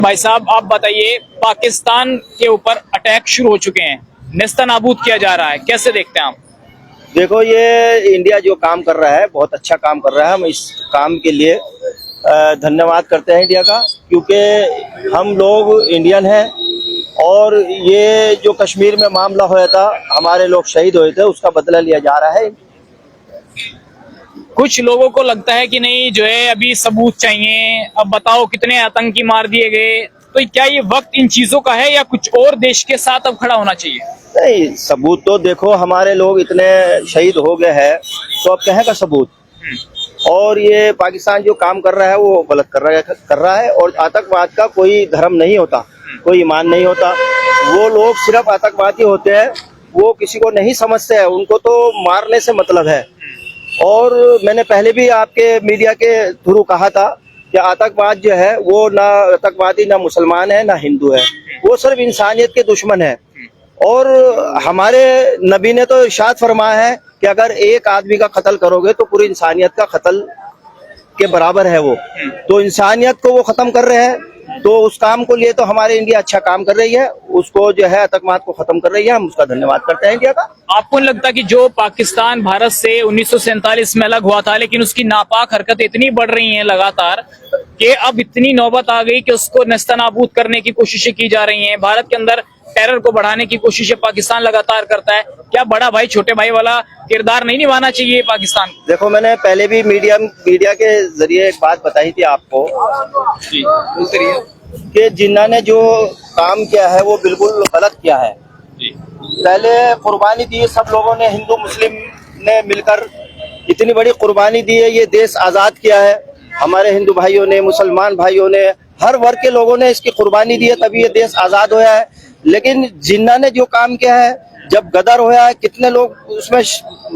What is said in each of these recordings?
भाई साहब आप बताइए, पाकिस्तान के ऊपर अटैक शुरू हो चुके हैं, नेस्तनाबूद किया जा रहा है, कैसे देखते हैं आप? देखो, ये इंडिया जो काम कर रहा है बहुत अच्छा काम कर रहा है। हम इस काम के लिए धन्यवाद करते हैं इंडिया का, क्योंकि हम लोग इंडियन हैं। और ये जो कश्मीर में मामला हुआ था, हमारे लोग शहीद हुए थे, उसका बदला लिया जा रहा है। कुछ लोगों को लगता है कि नहीं जो है अभी सबूत चाहिए, अब बताओ कितने आतंकी मार दिए गए, तो क्या ये वक्त इन चीजों का है या कुछ और देश के साथ अब खड़ा होना चाहिए? नहीं, सबूत तो देखो, हमारे लोग इतने शहीद हो गए हैं, तो अब कहें का सबूत। और ये पाकिस्तान जो काम कर रहा है वो गलत कर रहा है। और आतंकवाद का कोई धर्म नहीं होता, कोई ईमान नहीं होता। वो लोग सिर्फ आतंकवादी होते हैं, वो किसी को नहीं समझते हैं, उनको तो मारने से मतलब है। और मैंने पहले भी आपके मीडिया के थ्रू कहा था कि आतंकवाद जो है वो ना आतंकवादी ना मुसलमान है ना हिंदू है, वो सिर्फ इंसानियत के दुश्मन है। और हमारे नबी ने तो इरशाद फरमाया है कि अगर एक आदमी का कत्ल करोगे तो पूरी इंसानियत का कत्ल के बराबर है वो। तो इंसानियत को वो खत्म कर रहे हैं, तो उस काम को लिए तो हमारे इंडिया अच्छा काम कर रही है, उसको जो है आतंकवाद को खत्म कर रही है। हम उसका धन्यवाद करते हैं इंडिया का। आपको नहीं लगता कि जो पाकिस्तान भारत से 1947 में अलग हुआ था, लेकिन उसकी नापाक हरकतें इतनी बढ़ रही हैं लगातार कि अब इतनी नौबत आ गई कि उसको नेस्तनाबूद करने की कोशिशें की जा रही हैं। भारत के अंदर टेरर को बढ़ाने की कोशिशें पाकिस्तान लगातार करता है। क्या बड़ा भाई छोटे भाई वाला किरदार नहीं निभाना चाहिए पाकिस्तान? देखो, मैंने पहले भी मीडिया के जरिए एक बात बताई थी आपको कि जिन्ना ने जो काम किया है वो बिल्कुल गलत किया है। पहले कुर्बानी दी सब लोगों ने, हिंदू मुस्लिम ने मिलकर इतनी बड़ी कुर्बानी दी है, ये देश आजाद किया है। हमारे हिंदू भाइयों ने, मुसलमान भाइयों ने, हर वर्ग के लोगों ने इसकी कुर्बानी दी है, तभी ये देश आजाद हुआ है। लेकिन जिन्ना ने जो काम किया है, जब गदर हुआ है, कितने लोग उसमें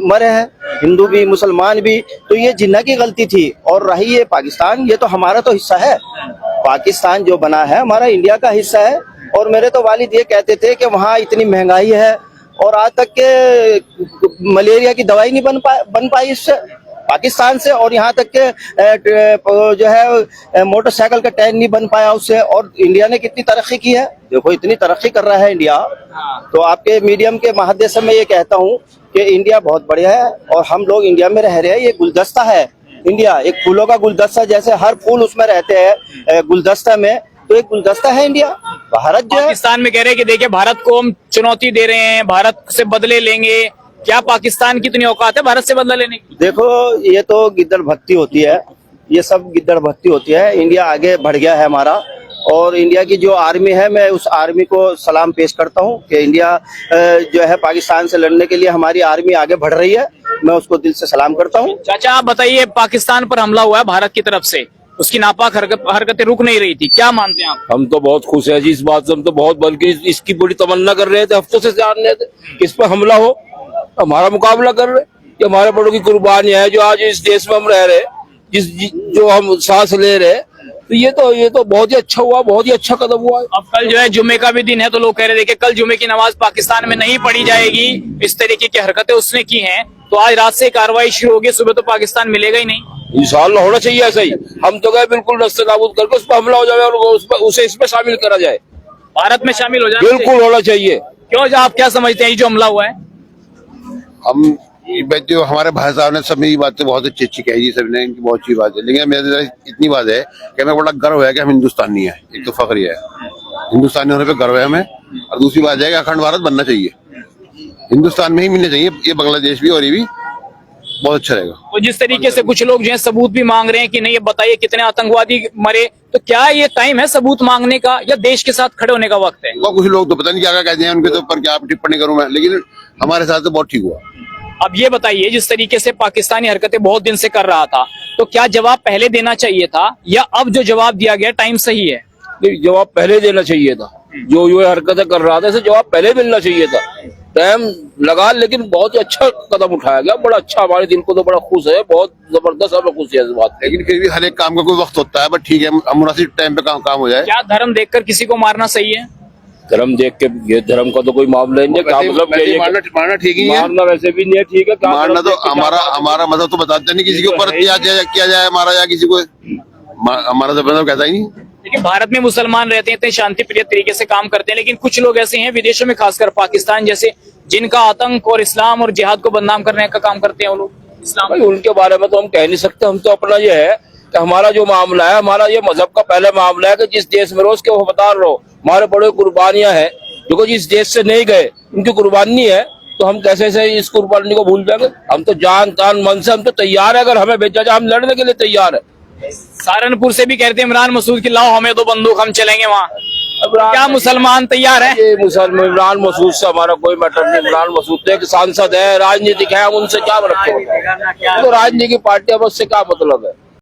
मरे हैं, हिंदू भी मुसलमान भी, तो ये जिन्ना की गलती थी। और रही ये पाकिस्तान, ये तो हमारा तो हिस्सा है। पाकिस्तान जो बना है हमारा इंडिया का हिस्सा है। और मेरे तो वालिद ये कहते थे कि वहाँ इतनी महंगाई है और आज तक के मलेरिया की दवाई नहीं बन पाई इससे पाकिस्तान से, और यहाँ तक के जो है मोटरसाइकिल का टायर नहीं बन पाया उससे। और इंडिया ने कितनी तरक्की की है, देखो इतनी तरक्की कर रहा है इंडिया। तो आपके मीडियम के माध्यम से मैं ये कहता हूँ कि इंडिया बहुत बढ़िया है और हम लोग इंडिया में रह रहे हैं। ये गुलदस्ता है इंडिया, एक फूलों का गुलदस्ता, जैसे हर फूल उसमें रहते हैं गुलदस्ता में, तो एक गुलदस्ता है इंडिया। भारत जो पाकिस्तान में कह रहे हैं कि देखिए भारत को हम चुनौती दे रहे हैं, भारत से बदले लेंगे। क्या पाकिस्तान की इतनी औकात है भारत से बदला लेने की? देखो, ये तो गिद्दड़ भक्ति होती है, ये सब गिद्दड़ भक्ति होती है। इंडिया आगे बढ़ गया है हमारा, और इंडिया की जो आर्मी है, मैं उस आर्मी को सलाम पेश करता हूँ कि इंडिया जो है पाकिस्तान से लड़ने के लिए हमारी आर्मी आगे बढ़ रही है, मैं उसको दिल से सलाम करता हूँ। चाचा आप बताइए, पाकिस्तान पर हमला हुआ है भारत की तरफ से, उसकी नापाक हरकतें रुक नहीं रही थी, क्या मानते हैं आप? हम तो बहुत खुश हैं जी इस बात से। हम तो बहुत, बल्कि इसकी बड़ी तमन्ना कर रहे थे, हफ्तों से जान रहे थे इस पर हमला हो, हमारा मुकाबला कर रहे। ये हमारे बड़ों की कुर्बानी है जो आज इस देश में हम रह रहे, जो हम सांस ले रहे, तो ये तो बहुत ही अच्छा हुआ, बहुत ही अच्छा कदम हुआ। अब कल जो है जुम्मे का भी दिन है, तो लोग कह रहे थे कि कल जुम्मे की नमाज पाकिस्तान में नहीं पढ़ी जाएगी, इस तरीके की हरकतें उसने की हैं, तो आज रात से कार्रवाई शुरू होगी, सुबह तो पाकिस्तान मिलेगा ही नहीं। इंशाअल्लाह होना चाहिए ऐसा ही। हम तो गए बिल्कुल नस्तानाबूद करके उस पर हमला हो जाए और उसे इसमें शामिल करा जाए, भारत में शामिल हो जाए, बिल्कुल होना चाहिए। क्यों, आप क्या समझते हैं जो हमला हुआ है? हम जो हमारे भाई साहब ने सब मेरी बातें बहुत अच्छी अच्छी कही जी, सबने इनकी बहुत अच्छी बात है। लेकिन मेरे इतनी बात है कि हमें बड़ा गर्व है कि हम हिंदुस्तानी है। एक तो फख्र है हिंदुस्तानी होने पे गर्व है हमें, और दूसरी बात है कि अखंड भारत बनना चाहिए, हिंदुस्तान में ही मिलना चाहिए। ये बांग्लादेश भी और ये भी बहुत अच्छा रहेगा। तो जिस तरीके से कुछ लोग जो है सबूत भी मांग रहे हैं कि नहीं ये बताइए कितने आतंकवादी मरे, तो क्या ये टाइम है सबूत मांगने का या देश के साथ खड़े होने का वक्त है? कुछ लोग तो पता नहीं क्या क्या कहते हैं, उनके तो ऊपर क्या टिप्पणी करूं मैं, लेकिन हमारे साथ तो बहुत ठीक हुआ। अब ये बताइए, जिस तरीके से पाकिस्तानी हरकतें बहुत दिन से कर रहा था, तो क्या जवाब पहले देना चाहिए था या अब जो जवाब दिया गया टाइम सही है? जवाब पहले देना चाहिए था, जो हरकतें कर रहा था इसे जवाब पहले मिलना चाहिए था। टाइम लगा, लेकिन बहुत ही अच्छा कदम उठाया गया, बड़ा अच्छा। हमारे दिल को तो बड़ा खुश है, बहुत जबरदस्त हमें खुशी है इस बात। लेकिन फिर भी हर एक काम का कोई वक्त होता है, बट ठीक है, मुनासिब टाइम पे काम हो जाए। क्या धर्म देखकर किसी को मारना सही है? धर्म देख के, ये धर्म का तो कोई मामला ही नहीं है। क्या मतलब मारना ठीक ही है, मारना वैसे भी नहीं है ठीक है। मारना तो हमारा मतलब तो बताते नहीं किसी के ऊपर किया जाए, मारा जाए किसी को, हमारा तो मतलब कहता ही नहीं। लेकिन भारत में मुसलमान रहते हैं, इतने शांतिप्रिय तरीके से काम करते हैं, लेकिन कुछ लोग ऐसे हैं विदेशों में, खासकर पाकिस्तान जैसे, जिनका आतंक और इस्लाम और जिहाद को बदनाम करने का काम करते हैं वो लोग। इस्लाम भाई उनके बारे में तो हम कह नहीं सकते। हम तो अपना ये है कि हमारा जो मामला है, हमारा ये मजहब का पहला मामला है कि जिस देश में रोज के वो बता रहे हो हमारे बड़े कुर्बानियां हैं, जो जिस देश से नहीं गए उनकी कुर्बानी है, तो हम कैसे से इस कुर्बानी को भूल जाएंगे। हम तो जान तान मन से हम तो तैयार है, अगर हमें भेजा जाए हम लड़ने के लिए तैयार है। सहारनपुर से भी कहते हैं इमरान मसूद की, लाओ हमें दो बंदूक, हम चलेंगे वहाँ। क्या मुसलमान तैयार है? ये मुसलमान इमरान मसूद से हमारा कोई मैटर नहीं। इमरान मसूद तो एक सांसद है, राजनीतिक है, हम उनसे क्या रखते हैं? तो राजनीतिक पार्टी है, उससे क्या मतलब है?